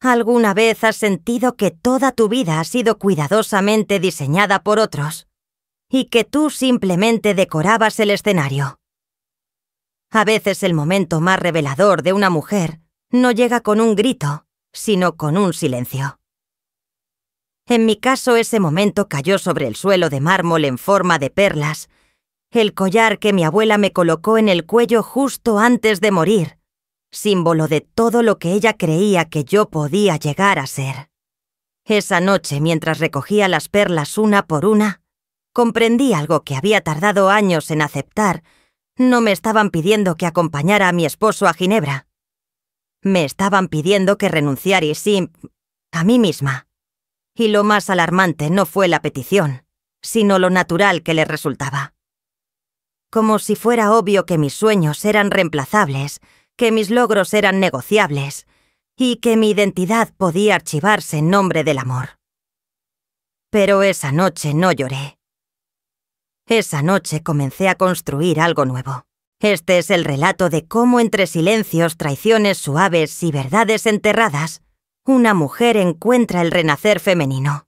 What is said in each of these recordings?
¿Alguna vez has sentido que toda tu vida ha sido cuidadosamente diseñada por otros y que tú simplemente decorabas el escenario? A veces el momento más revelador de una mujer no llega con un grito, sino con un silencio. En mi caso, ese momento cayó sobre el suelo de mármol en forma de perlas, el collar que mi abuela me colocó en el cuello justo antes de morir, símbolo de todo lo que ella creía que yo podía llegar a ser. Esa noche, mientras recogía las perlas una por una, comprendí algo que había tardado años en aceptar. No me estaban pidiendo que acompañara a mi esposo a Ginebra. Me estaban pidiendo que renunciara a mí misma. Y lo más alarmante no fue la petición, sino lo natural que le resultaba. Como si fuera obvio que mis sueños eran reemplazables, que mis logros eran negociables y que mi identidad podía archivarse en nombre del amor. Pero esa noche no lloré. Esa noche comencé a construir algo nuevo. Este es el relato de cómo entre silencios, traiciones suaves y verdades enterradas, una mujer encuentra el renacer femenino.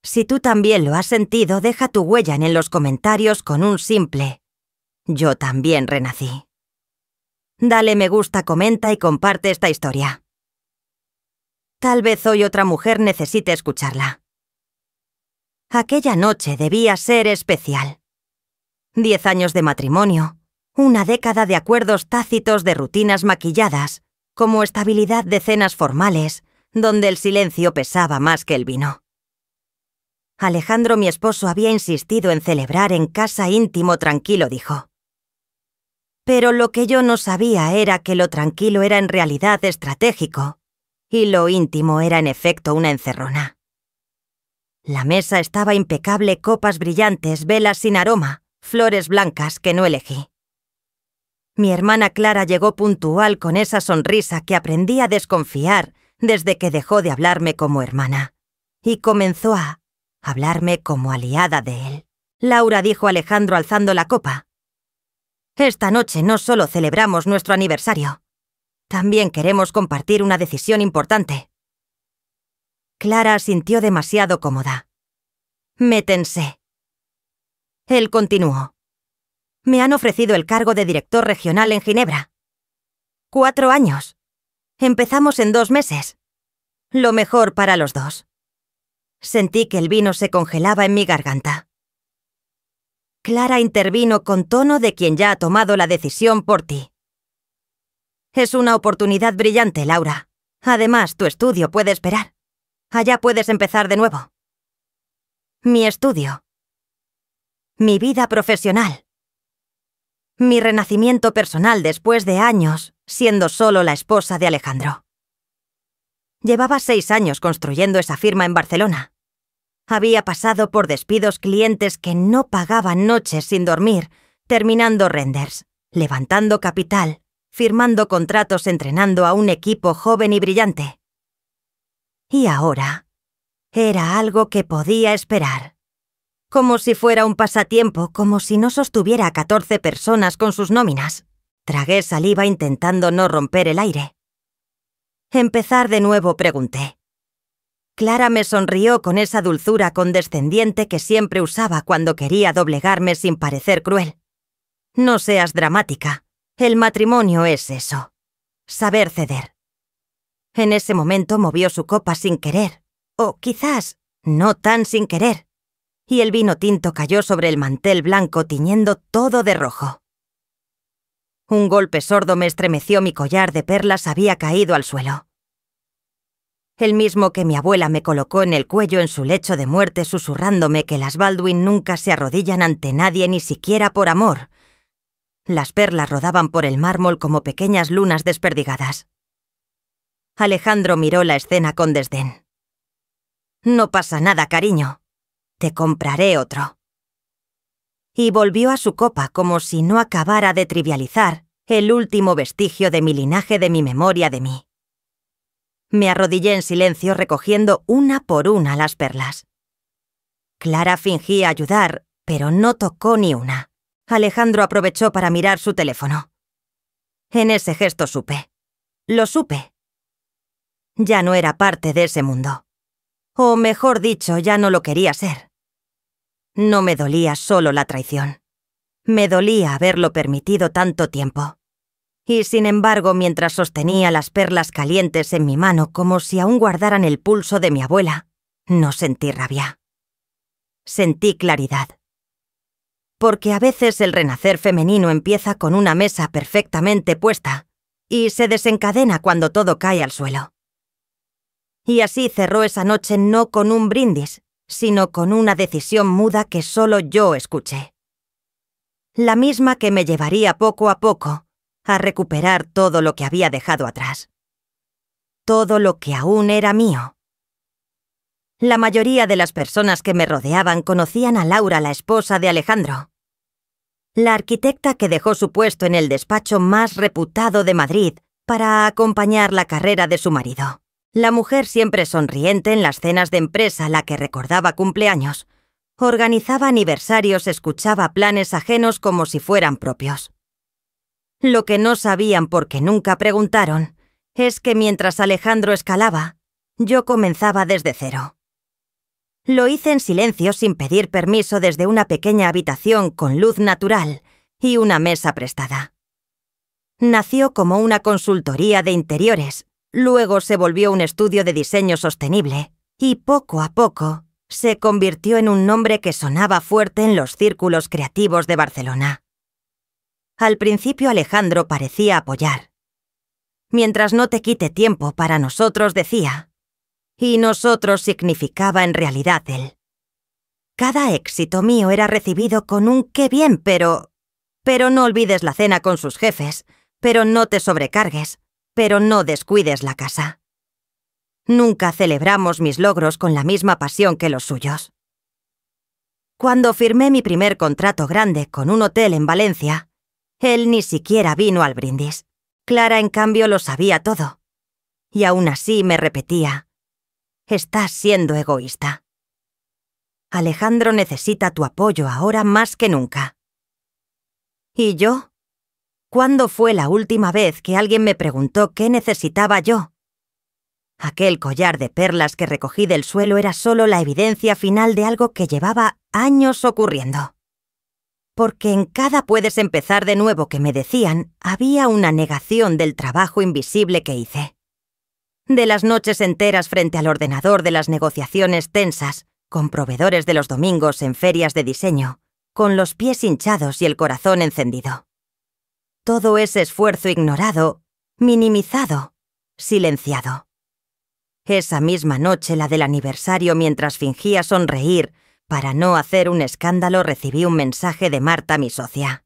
Si tú también lo has sentido, deja tu huella en los comentarios con un simple «Yo también renací». Dale me gusta, comenta y comparte esta historia. Tal vez hoy otra mujer necesite escucharla. Aquella noche debía ser especial. 10 años de matrimonio, una década de acuerdos tácitos, de rutinas maquilladas, como estabilidad de cenas formales, donde el silencio pesaba más que el vino. Alejandro, mi esposo, había insistido en celebrar en casa, íntimo, tranquilo, dijo. Pero lo que yo no sabía era que lo tranquilo era en realidad estratégico, y lo íntimo era en efecto una encerrona. La mesa estaba impecable, copas brillantes, velas sin aroma, flores blancas que no elegí. Mi hermana Clara llegó puntual con esa sonrisa que aprendí a desconfiar desde que dejó de hablarme como hermana, y comenzó a hablarme como aliada de él. Laura, dijo Alejandro alzando la copa. Esta noche no solo celebramos nuestro aniversario, también queremos compartir una decisión importante. Clara asintió demasiado cómoda. Me tensé. Él continuó. Me han ofrecido el cargo de director regional en Ginebra. 4 años. Empezamos en 2 meses. Lo mejor para los dos. Sentí que el vino se congelaba en mi garganta. Clara intervino con tono de quien ya ha tomado la decisión por ti. Es una oportunidad brillante, Laura. Además, tu estudio puede esperar. Allá puedes empezar de nuevo. Mi estudio. Mi vida profesional. Mi renacimiento personal después de años siendo solo la esposa de Alejandro. Llevaba 6 años construyendo esa firma en Barcelona. Había pasado por despidos, clientes que no pagaban, noches sin dormir, terminando renders, levantando capital, firmando contratos, entrenando a un equipo joven y brillante. Y ahora, era algo que podía esperar. Como si fuera un pasatiempo, como si no sostuviera a 14 personas con sus nóminas. Tragué saliva intentando no romper el aire. Empezar de nuevo, pregunté. Clara me sonrió con esa dulzura condescendiente que siempre usaba cuando quería doblegarme sin parecer cruel. No seas dramática. El matrimonio es eso. Saber ceder. En ese momento movió su copa sin querer, o quizás no tan sin querer, y el vino tinto cayó sobre el mantel blanco tiñendo todo de rojo. Un golpe sordo me estremeció, mi collar de perlas había caído al suelo. El mismo que mi abuela me colocó en el cuello en su lecho de muerte, susurrándome que las Baldwin nunca se arrodillan ante nadie, ni siquiera por amor. Las perlas rodaban por el mármol como pequeñas lunas desperdigadas. Alejandro miró la escena con desdén. No pasa nada, cariño. Te compraré otro. Y volvió a su copa como si no acabara de trivializar el último vestigio de mi linaje, de mi memoria de mí. Me arrodillé en silencio recogiendo una por una las perlas. Clara fingía ayudar, pero no tocó ni una. Alejandro aprovechó para mirar su teléfono. En ese gesto supe. Lo supe. Ya no era parte de ese mundo. O mejor dicho, ya no lo quería ser. No me dolía solo la traición. Me dolía haberlo permitido tanto tiempo. Y sin embargo, mientras sostenía las perlas calientes en mi mano como si aún guardaran el pulso de mi abuela, no sentí rabia. Sentí claridad. Porque a veces el renacer femenino empieza con una mesa perfectamente puesta y se desencadena cuando todo cae al suelo. Y así cerró esa noche no con un brindis, sino con una decisión muda que solo yo escuché. La misma que me llevaría poco a poco a recuperar todo lo que había dejado atrás. Todo lo que aún era mío. La mayoría de las personas que me rodeaban conocían a Laura, la esposa de Alejandro. La arquitecta que dejó su puesto en el despacho más reputado de Madrid para acompañar la carrera de su marido. La mujer siempre sonriente en las cenas de empresa, la que recordaba cumpleaños, organizaba aniversarios, escuchaba planes ajenos como si fueran propios. Lo que no sabían porque nunca preguntaron es que mientras Alejandro escalaba, yo comenzaba desde cero. Lo hice en silencio sin pedir permiso desde una pequeña habitación con luz natural y una mesa prestada. Nació como una consultoría de interiores, luego se volvió un estudio de diseño sostenible y poco a poco se convirtió en un nombre que sonaba fuerte en los círculos creativos de Barcelona. Al principio Alejandro parecía apoyar. Mientras no te quite tiempo, para nosotros decía. Y nosotros significaba en realidad él. Cada éxito mío era recibido con un «qué bien, pero no olvides la cena con sus jefes, pero no te sobrecargues, pero no descuides la casa». Nunca celebramos mis logros con la misma pasión que los suyos. Cuando firmé mi primer contrato grande con un hotel en Valencia, él ni siquiera vino al brindis. Clara, en cambio, lo sabía todo. Y aún así me repetía: «Estás siendo egoísta. Alejandro necesita tu apoyo ahora más que nunca». ¿Y yo? ¿Cuándo fue la última vez que alguien me preguntó qué necesitaba yo? Aquel collar de perlas que recogí del suelo era solo la evidencia final de algo que llevaba años ocurriendo. Porque en cada «puedes empezar de nuevo» que me decían, había una negación del trabajo invisible que hice. De las noches enteras frente al ordenador, de las negociaciones tensas, con proveedores, de los domingos en ferias de diseño, con los pies hinchados y el corazón encendido. Todo ese esfuerzo ignorado, minimizado, silenciado. Esa misma noche, la del aniversario, mientras fingía sonreír para no hacer un escándalo, recibí un mensaje de Marta, mi socia.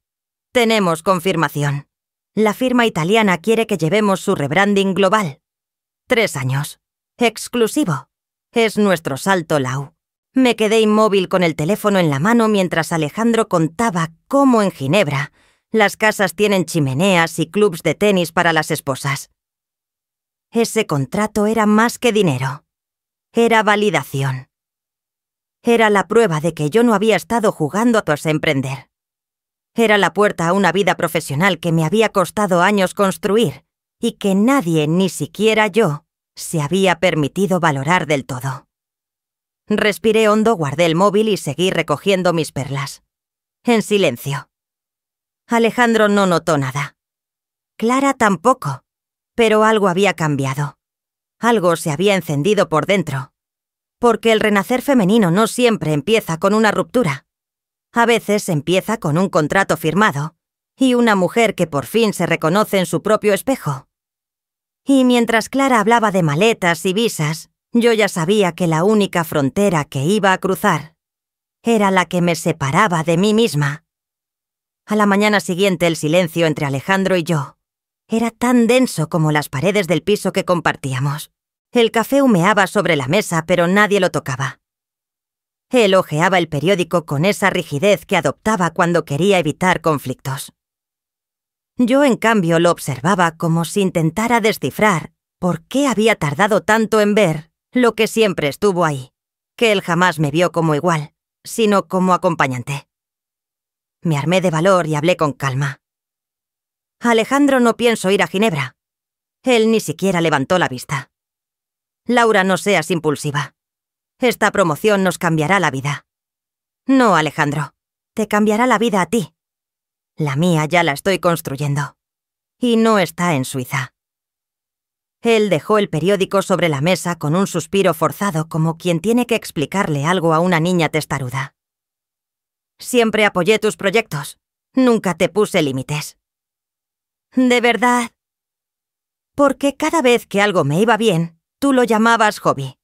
«Tenemos confirmación. La firma italiana quiere que llevemos su rebranding global. 3 años. Exclusivo. Es nuestro salto, Lau». Me quedé inmóvil con el teléfono en la mano mientras Alejandro contaba cómo en Ginebra las casas tienen chimeneas y clubs de tenis para las esposas. Ese contrato era más que dinero. Era validación. Era la prueba de que yo no había estado jugando a emprender. Era la puerta a una vida profesional que me había costado años construir y que nadie, ni siquiera yo, se había permitido valorar del todo. Respiré hondo, guardé el móvil y seguí recogiendo mis perlas. En silencio. Alejandro no notó nada. Clara tampoco, pero algo había cambiado. Algo se había encendido por dentro. Porque el renacer femenino no siempre empieza con una ruptura. A veces empieza con un contrato firmado y una mujer que por fin se reconoce en su propio espejo. Y mientras Clara hablaba de maletas y visas, yo ya sabía que la única frontera que iba a cruzar era la que me separaba de mí misma. A la mañana siguiente, el silencio entre Alejandro y yo era tan denso como las paredes del piso que compartíamos. El café humeaba sobre la mesa, pero nadie lo tocaba. Él hojeaba el periódico con esa rigidez que adoptaba cuando quería evitar conflictos. Yo, en cambio, lo observaba como si intentara descifrar por qué había tardado tanto en ver lo que siempre estuvo ahí, que él jamás me vio como igual, sino como acompañante. Me armé de valor y hablé con calma. «Alejandro, no pienso ir a Ginebra». Él ni siquiera levantó la vista. Laura, no seas impulsiva. Esta promoción nos cambiará la vida. No, Alejandro, te cambiará la vida a ti. La mía ya la estoy construyendo. Y no está en Suiza. Él dejó el periódico sobre la mesa con un suspiro forzado, como quien tiene que explicarle algo a una niña testaruda. Siempre apoyé tus proyectos. Nunca te puse límites. ¿De verdad? Porque cada vez que algo me iba bien, tú lo llamabas hobby.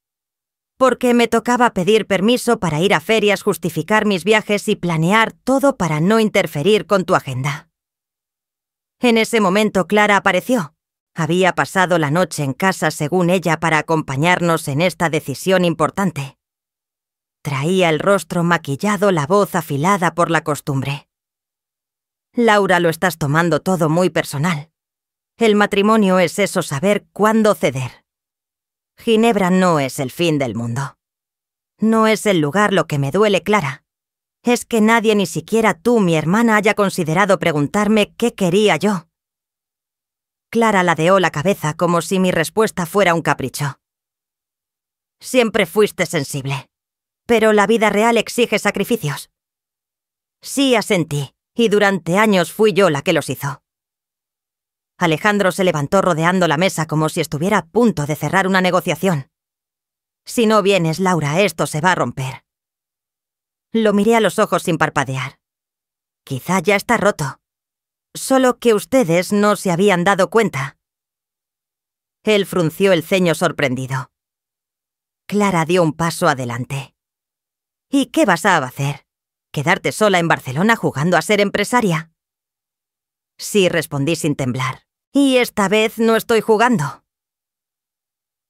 Porque me tocaba pedir permiso para ir a ferias, justificar mis viajes y planear todo para no interferir con tu agenda. En ese momento Clara apareció. Había pasado la noche en casa, según ella, para acompañarnos en esta decisión importante. Traía el rostro maquillado, la voz afilada por la costumbre. Laura, lo estás tomando todo muy personal. El matrimonio es eso, saber cuándo ceder. Ginebra no es el fin del mundo. No es el lugar lo que me duele, Clara. Es que nadie, ni siquiera tú, mi hermana, haya considerado preguntarme qué quería yo. Clara ladeó la cabeza como si mi respuesta fuera un capricho. Siempre fuiste sensible, pero la vida real exige sacrificios. Sí, asentí, y durante años fui yo la que los hizo. Alejandro se levantó rodeando la mesa como si estuviera a punto de cerrar una negociación. Si no vienes, Laura, esto se va a romper. Lo miré a los ojos sin parpadear. Quizá ya está roto. Solo que ustedes no se habían dado cuenta. Él frunció el ceño sorprendido. Clara dio un paso adelante. ¿Y qué vas a hacer? ¿Quedarte sola en Barcelona jugando a ser empresaria? Sí, respondí sin temblar. Y esta vez no estoy jugando.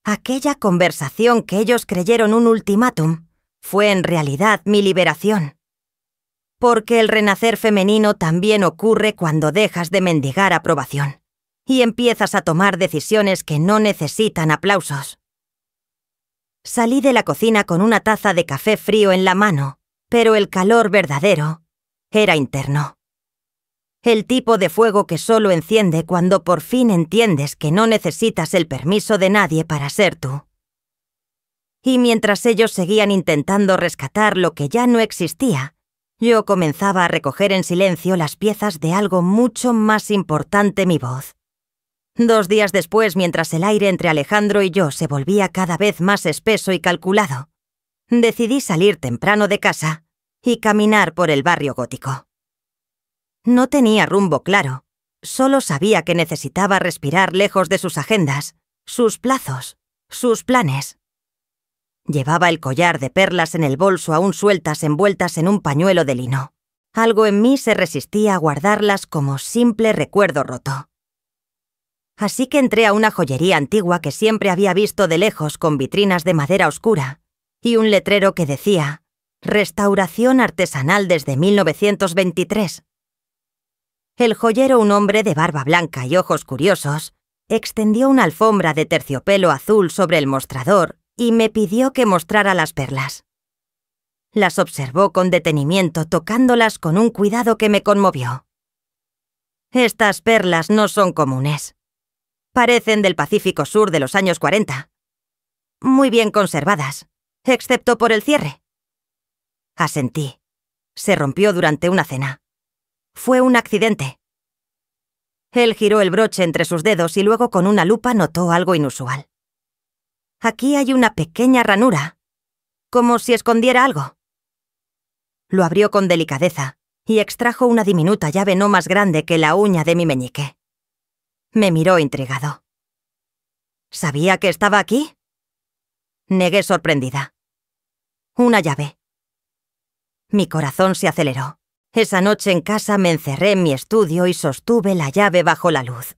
Aquella conversación que ellos creyeron un ultimátum fue en realidad mi liberación. Porque el renacer femenino también ocurre cuando dejas de mendigar aprobación y empiezas a tomar decisiones que no necesitan aplausos. Salí de la cocina con una taza de café frío en la mano, pero el calor verdadero era interno. El tipo de fuego que solo enciende cuando por fin entiendes que no necesitas el permiso de nadie para ser tú. Y mientras ellos seguían intentando rescatar lo que ya no existía, yo comenzaba a recoger en silencio las piezas de algo mucho más importante: mi voz. 2 días después, mientras el aire entre Alejandro y yo se volvía cada vez más espeso y calculado, decidí salir temprano de casa y caminar por el barrio gótico. No tenía rumbo claro, solo sabía que necesitaba respirar lejos de sus agendas, sus plazos, sus planes. Llevaba el collar de perlas en el bolso aún sueltas envueltas en un pañuelo de lino. Algo en mí se resistía a guardarlas como simple recuerdo roto. Así que entré a una joyería antigua que siempre había visto de lejos, con vitrinas de madera oscura y un letrero que decía «Restauración artesanal desde 1923». El joyero, un hombre de barba blanca y ojos curiosos, extendió una alfombra de terciopelo azul sobre el mostrador y me pidió que mostrara las perlas. Las observó con detenimiento, tocándolas con un cuidado que me conmovió. Estas perlas no son comunes. Parecen del Pacífico Sur de los años 40. Muy bien conservadas, excepto por el cierre. Asentí. Se rompió durante una cena. Fue un accidente. Él giró el broche entre sus dedos y luego con una lupa notó algo inusual. Aquí hay una pequeña ranura, como si escondiera algo. Lo abrió con delicadeza y extrajo una diminuta llave no más grande que la uña de mi meñique. Me miró intrigado. ¿Sabía que estaba aquí? Negué sorprendida. Una llave. Mi corazón se aceleró. Esa noche en casa me encerré en mi estudio y sostuve la llave bajo la luz.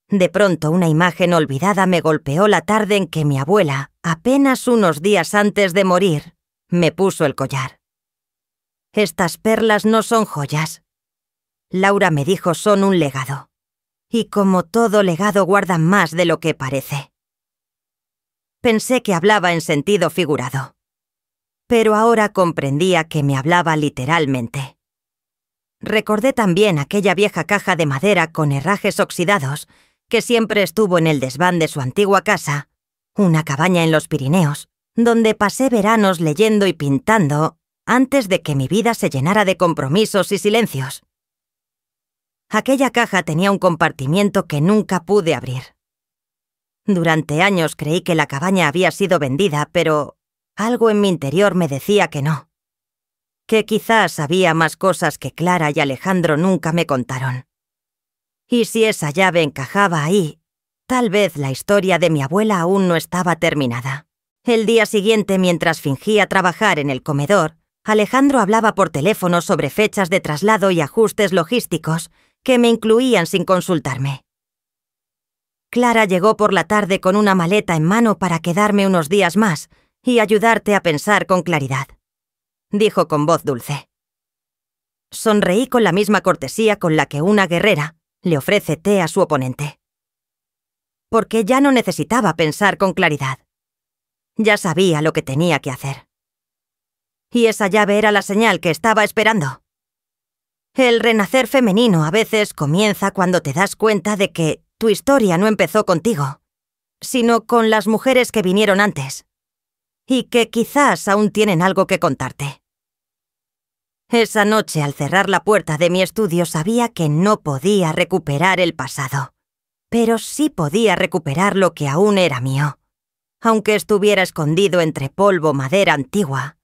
De pronto una imagen olvidada me golpeó la tarde en que mi abuela, apenas unos días antes de morir, me puso el collar. Estas perlas no son joyas. Laura me dijo, son un legado. Y como todo legado guardan más de lo que parece. Pensé que hablaba en sentido figurado. Pero ahora comprendía que me hablaba literalmente. Recordé también aquella vieja caja de madera con herrajes oxidados que siempre estuvo en el desván de su antigua casa Una cabaña en los Pirineos, donde pasé veranos leyendo y pintando antes de que mi vida se llenara de compromisos y silencios. Aquella caja tenía un compartimiento que nunca pude abrir. Durante años creí que la cabaña había sido vendida, pero algo en mi interior me decía que no. Que quizás había más cosas que Clara y Alejandro nunca me contaron. Y si esa llave encajaba ahí, tal vez la historia de mi abuela aún no estaba terminada. El día siguiente, mientras fingía trabajar en el comedor, Alejandro hablaba por teléfono sobre fechas de traslado y ajustes logísticos que me incluían sin consultarme. Clara llegó por la tarde con una maleta en mano para quedarme unos días más y ayudarte a pensar con claridad, dijo con voz dulce. Sonreí con la misma cortesía con la que una guerrera le ofrece té a su oponente. Porque ya no necesitaba pensar con claridad. Ya sabía lo que tenía que hacer. Y esa llave era la señal que estaba esperando. El renacer femenino a veces comienza cuando te das cuenta de que tu historia no empezó contigo, sino con las mujeres que vinieron antes, y que quizás aún tienen algo que contarte. Esa noche, al cerrar la puerta de mi estudio, sabía que no podía recuperar el pasado, pero sí podía recuperar lo que aún era mío, aunque estuviera escondido entre polvo, madera antigua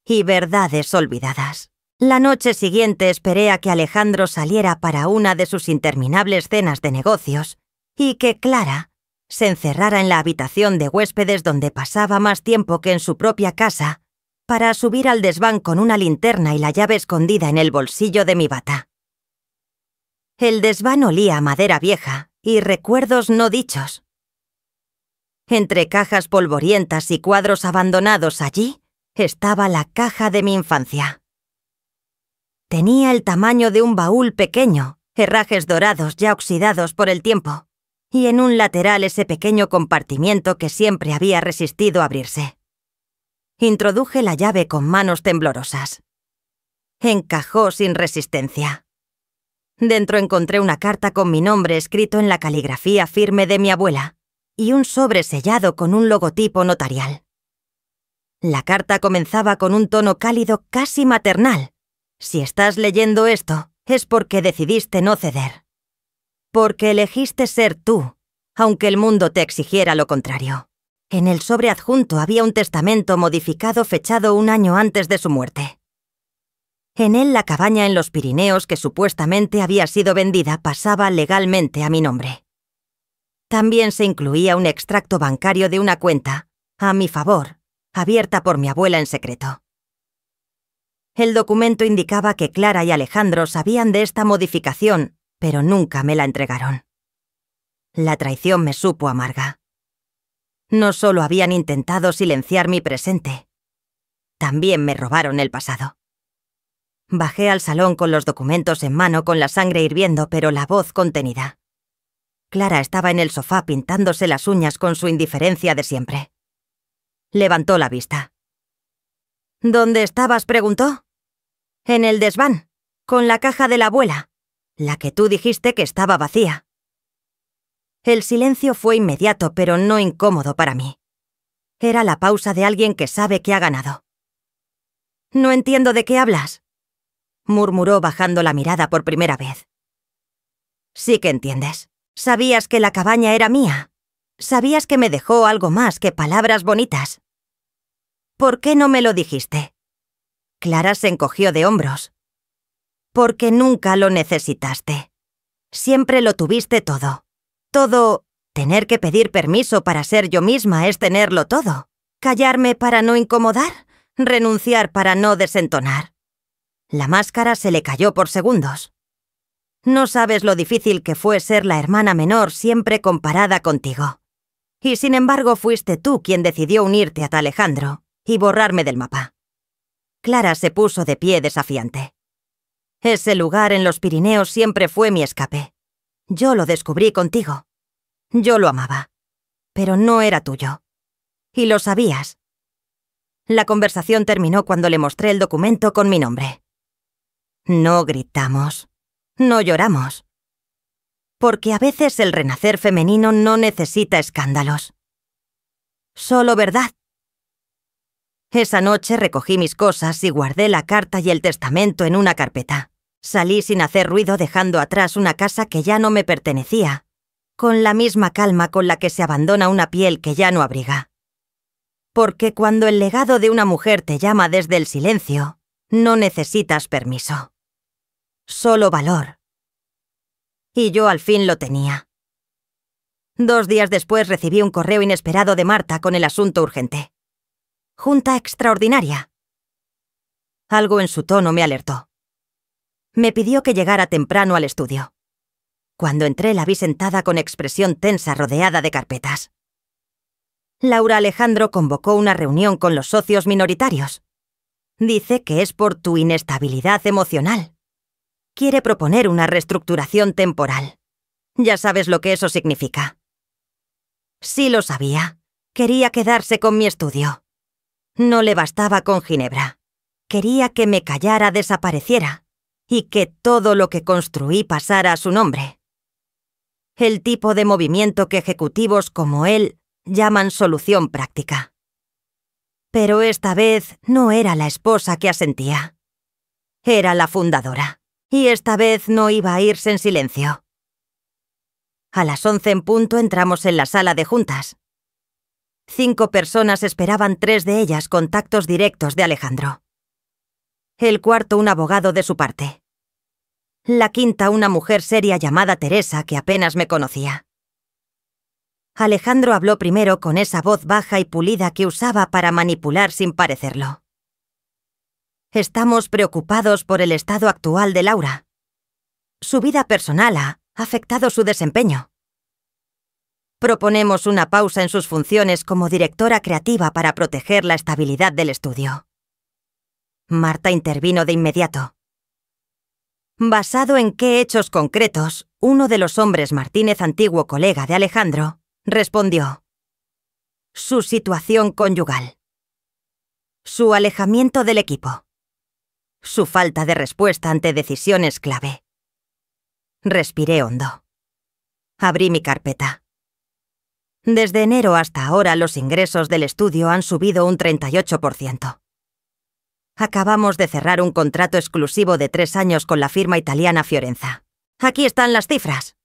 y verdades olvidadas. La noche siguiente esperé a que Alejandro saliera para una de sus interminables cenas de negocios y que Clara se encerrara en la habitación de huéspedes donde pasaba más tiempo que en su propia casa para subir al desván con una linterna y la llave escondida en el bolsillo de mi bata. El desván olía a madera vieja y recuerdos no dichos. Entre cajas polvorientas y cuadros abandonados allí estaba la caja de mi infancia. Tenía el tamaño de un baúl pequeño, herrajes dorados ya oxidados por el tiempo, y en un lateral ese pequeño compartimiento que siempre había resistido abrirse. Introduje la llave con manos temblorosas. Encajó sin resistencia. Dentro encontré una carta con mi nombre escrito en la caligrafía firme de mi abuela y un sobre sellado con un logotipo notarial. La carta comenzaba con un tono cálido casi maternal. Si estás leyendo esto, es porque decidiste no ceder. Porque elegiste ser tú, aunque el mundo te exigiera lo contrario. En el sobre adjunto había un testamento modificado fechado un año antes de su muerte. En él la cabaña en los Pirineos que supuestamente había sido vendida pasaba legalmente a mi nombre. También se incluía un extracto bancario de una cuenta, a mi favor, abierta por mi abuela en secreto. El documento indicaba que Clara y Alejandro sabían de esta modificación, pero nunca me la entregaron. La traición me supo amarga. No solo habían intentado silenciar mi presente, también me robaron el pasado. Bajé al salón con los documentos en mano con la sangre hirviendo, pero la voz contenida. Clara estaba en el sofá pintándose las uñas con su indiferencia de siempre. Levantó la vista. ¿Dónde estabas?, preguntó. En el desván, con la caja de la abuela, la que tú dijiste que estaba vacía. El silencio fue inmediato, pero no incómodo para mí. Era la pausa de alguien que sabe que ha ganado. «No entiendo de qué hablas», murmuró bajando la mirada por primera vez. «Sí que entiendes. Sabías que la cabaña era mía. Sabías que me dejó algo más que palabras bonitas. ¿Por qué no me lo dijiste?» Clara se encogió de hombros. «Porque nunca lo necesitaste. Siempre lo tuviste todo. Todo. Tener que pedir permiso para ser yo misma es tenerlo todo. Callarme para no incomodar. Renunciar para no desentonar». La máscara se le cayó por segundos. «No sabes lo difícil que fue ser la hermana menor siempre comparada contigo. Y sin embargo fuiste tú quien decidió unirte a Alejandro y borrarme del mapa». Clara se puso de pie desafiante. «Ese lugar en los Pirineos siempre fue mi escape. Yo lo descubrí contigo. Yo lo amaba. Pero no era tuyo. Y lo sabías». La conversación terminó cuando le mostré el documento con mi nombre. No gritamos. No lloramos. Porque a veces el renacer femenino no necesita escándalos. Solo verdad. Esa noche recogí mis cosas y guardé la carta y el testamento en una carpeta. Salí sin hacer ruido, dejando atrás una casa que ya no me pertenecía, con la misma calma con la que se abandona una piel que ya no abriga. Porque cuando el legado de una mujer te llama desde el silencio, no necesitas permiso. Solo valor. Y yo al fin lo tenía. 2 días después recibí un correo inesperado de Marta con el asunto urgente. Junta extraordinaria. Algo en su tono me alertó. Me pidió que llegara temprano al estudio. Cuando entré la vi sentada con expresión tensa rodeada de carpetas. Laura Alejandro convocó una reunión con los socios minoritarios. Dice que es por tu inestabilidad emocional. Quiere proponer una reestructuración temporal. Ya sabes lo que eso significa. Sí lo sabía. Quería quedarse con mi estudio. No le bastaba con Ginebra. Quería que me callara, desapareciera, y que todo lo que construí pasara a su nombre. El tipo de movimiento que ejecutivos como él llaman solución práctica. Pero esta vez no era la esposa que asentía. Era la fundadora. Y esta vez no iba a irse en silencio. A las 11 en punto entramos en la sala de juntas. 5 personas esperaban, 3 de ellas contactos directos de Alejandro. El cuarto un abogado de su parte. La quinta una mujer seria llamada Teresa que apenas me conocía. Alejandro habló primero con esa voz baja y pulida que usaba para manipular sin parecerlo. Estamos preocupados por el estado actual de Laura. Su vida personal ha afectado su desempeño. Proponemos una pausa en sus funciones como directora creativa para proteger la estabilidad del estudio. Marta intervino de inmediato. ¿Basado en qué hechos concretos, uno de los hombres, Martínez, antiguo colega de Alejandro, respondió? Su situación conyugal. Su alejamiento del equipo. Su falta de respuesta ante decisiones clave. Respiré hondo. Abrí mi carpeta. Desde enero hasta ahora los ingresos del estudio han subido un 38%. Acabamos de cerrar un contrato exclusivo de 3 años con la firma italiana Fiorenza. Aquí están las cifras.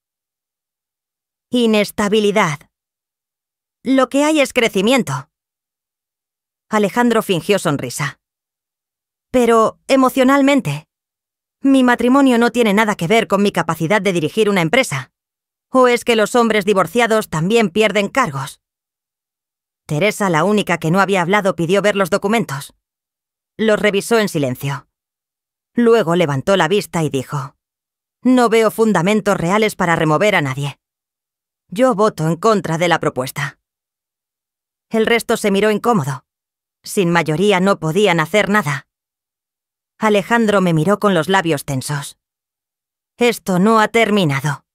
Inestabilidad. Lo que hay es crecimiento. Alejandro fingió sonrisa. Pero, emocionalmente, mi matrimonio no tiene nada que ver con mi capacidad de dirigir una empresa. ¿O es que los hombres divorciados también pierden cargos? Teresa, la única que no había hablado, pidió ver los documentos. Los revisó en silencio. Luego levantó la vista y dijo: No veo fundamentos reales para remover a nadie. Yo voto en contra de la propuesta. El resto se miró incómodo. Sin mayoría no podían hacer nada. Alejandro me miró con los labios tensos. Esto no ha terminado.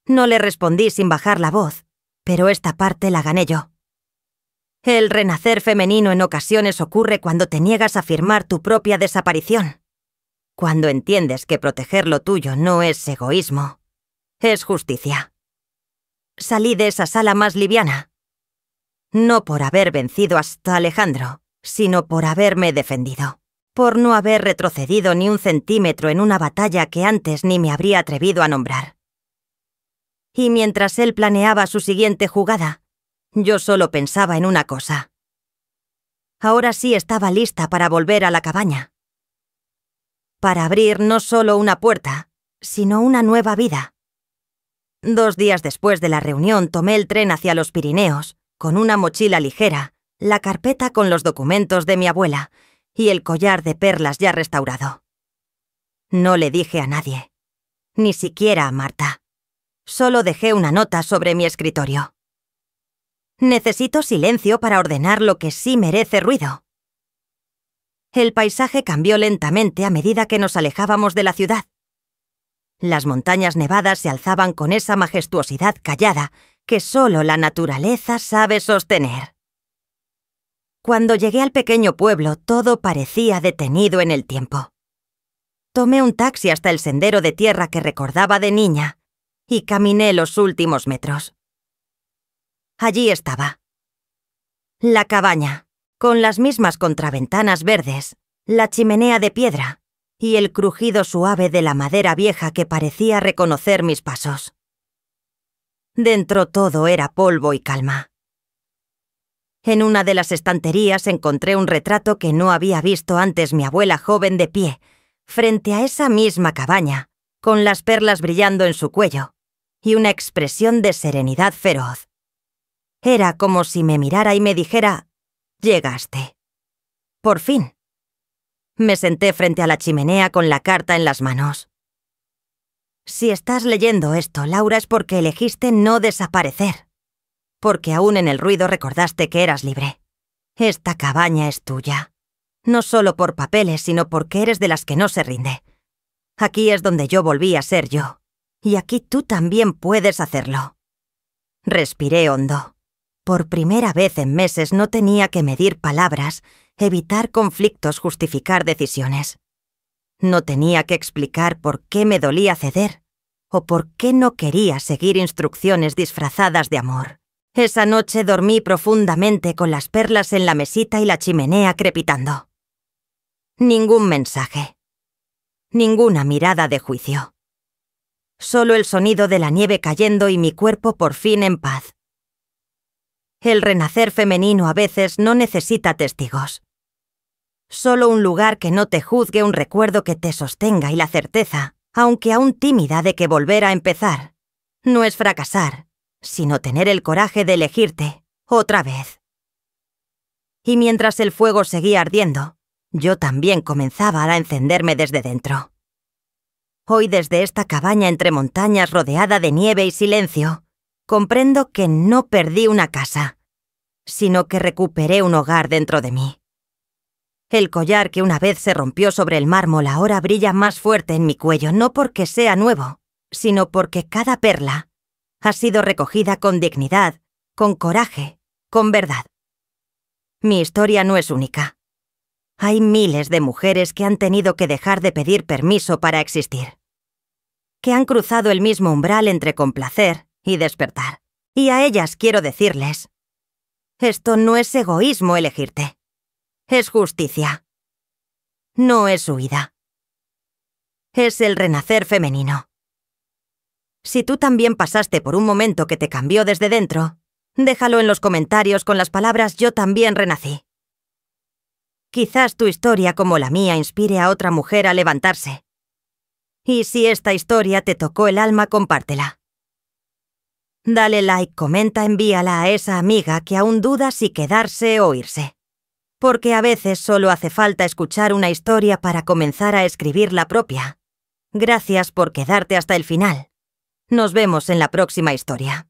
No le respondí sin bajar la voz, pero esta parte la gané yo. El renacer femenino en ocasiones ocurre cuando te niegas a firmar tu propia desaparición. Cuando entiendes que proteger lo tuyo no es egoísmo, es justicia. Salí de esa sala más liviana. No por haber vencido hasta Alejandro, sino por haberme defendido. Por no haber retrocedido ni un centímetro en una batalla que antes ni me habría atrevido a nombrar. Y mientras él planeaba su siguiente jugada, yo solo pensaba en una cosa. Ahora sí estaba lista para volver a la cabaña. Para abrir no solo una puerta, sino una nueva vida. 2 días después de la reunión tomé el tren hacia los Pirineos, con una mochila ligera, la carpeta con los documentos de mi abuela y el collar de perlas ya restaurado. No le dije a nadie, ni siquiera a Marta. Solo dejé una nota sobre mi escritorio. Necesito silencio para ordenar lo que sí merece ruido. El paisaje cambió lentamente a medida que nos alejábamos de la ciudad. Las montañas nevadas se alzaban con esa majestuosidad callada que solo la naturaleza sabe sostener. Cuando llegué al pequeño pueblo, todo parecía detenido en el tiempo. Tomé un taxi hasta el sendero de tierra que recordaba de niña y caminé los últimos metros. Allí estaba. La cabaña, con las mismas contraventanas verdes, la chimenea de piedra y el crujido suave de la madera vieja que parecía reconocer mis pasos. Dentro todo era polvo y calma. En una de las estanterías encontré un retrato que no había visto antes mi abuela joven de pie, frente a esa misma cabaña, con las perlas brillando en su cuello, y una expresión de serenidad feroz. Era como si me mirara y me dijera: «Llegaste. Por fin». Me senté frente a la chimenea con la carta en las manos. Si estás leyendo esto, Laura, es porque elegiste no desaparecer. Porque aún en el ruido recordaste que eras libre. Esta cabaña es tuya. No solo por papeles, sino porque eres de las que no se rinde. Aquí es donde yo volví a ser yo. Y aquí tú también puedes hacerlo. Respiré hondo. Por primera vez en meses no tenía que medir palabras, evitar conflictos, justificar decisiones. No tenía que explicar por qué me dolía ceder o por qué no quería seguir instrucciones disfrazadas de amor. Esa noche dormí profundamente con las perlas en la mesita y la chimenea crepitando. Ningún mensaje. Ninguna mirada de juicio. Solo el sonido de la nieve cayendo y mi cuerpo por fin en paz. El renacer femenino a veces no necesita testigos. Solo un lugar que no te juzgue, un recuerdo que te sostenga y la certeza, aunque aún tímida, de que volver a empezar no es fracasar, sino tener el coraje de elegirte otra vez. Y mientras el fuego seguía ardiendo, yo también comenzaba a encenderme desde dentro. Hoy, desde esta cabaña entre montañas rodeada de nieve y silencio, comprendo que no perdí una casa, sino que recuperé un hogar dentro de mí. El collar que una vez se rompió sobre el mármol ahora brilla más fuerte en mi cuello, no porque sea nuevo, sino porque cada perla ha sido recogida con dignidad, con coraje, con verdad. Mi historia no es única. Hay miles de mujeres que han tenido que dejar de pedir permiso para existir, que han cruzado el mismo umbral entre complacer y despertar. Y a ellas quiero decirles: esto no es egoísmo elegirte. Es justicia. No es huida. Es el renacer femenino. Si tú también pasaste por un momento que te cambió desde dentro, déjalo en los comentarios con las palabras «Yo también renací». Quizás tu historia, como la mía, inspire a otra mujer a levantarse. Y si esta historia te tocó el alma, compártela. Dale like, comenta, envíala a esa amiga que aún duda si quedarse o irse. Porque a veces solo hace falta escuchar una historia para comenzar a escribir la propia. Gracias por quedarte hasta el final. Nos vemos en la próxima historia.